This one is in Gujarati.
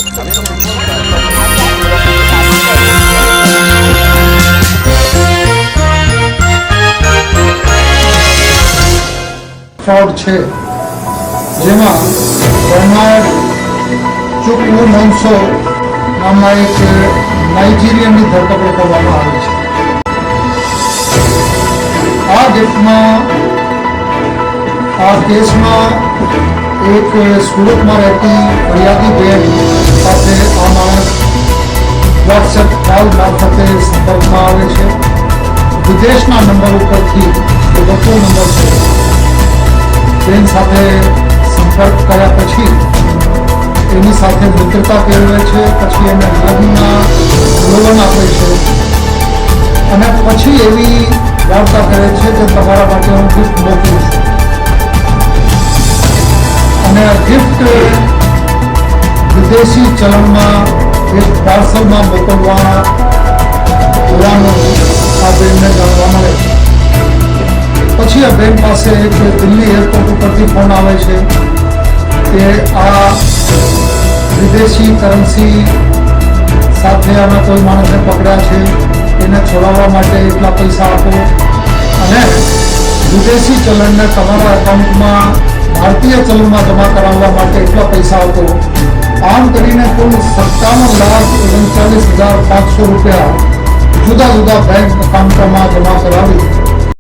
ફ્રોડ છે, જેમાં બર્નાર્ડ ચુકવુ મોન્સો નામના એક નાઇજીરિયનની ધરપકડ કરવામાં આવી છે. આ કેસમાં એક સુરતમાં રહેતી ફરિયાદી બેન સાથે આ માણસ વોટ્સએપ કોલ મારફતે સંપર્કમાં આવે છે. વિદેશના નંબર ઉપરથી જે લોકલ નંબર છે બેન સાથે સંપર્ક કર્યા પછી એની સાથે મિત્રતા કેળવે છે, પછી એને લગ્નના પ્રલોભન આપે છે અને પછી એવી વાર્તા કરે છે કે તમારા માટે હું ગિફ્ટ મોકલું છું અને આ ગિફ્ટ વિદેશી ચલણમાં એક પાર્સલમાં મોકલવાનું આ બેનને જાણવા મળે છે. પછી આ બેન પાસે એક દિલ્હી એરપોર્ટ ઉપરથી ફોન આવે છે કે આ વિદેશી કરન્સી સાથે આના કોઈ માણસને પકડ્યા છે, એને છોડાવવા માટે એટલા પૈસા આપો અને વિદેશી ચલણને તમારા એકાઉન્ટમાં ભારતીય ચલણમાં જમા કરાવવા માટે એટલા પૈસા આપો. આમ કરીને કુલ 57,39,500 રૂપિયા જુદા જુદા બેંક એકાઉન્ટમાં જમા કરાવી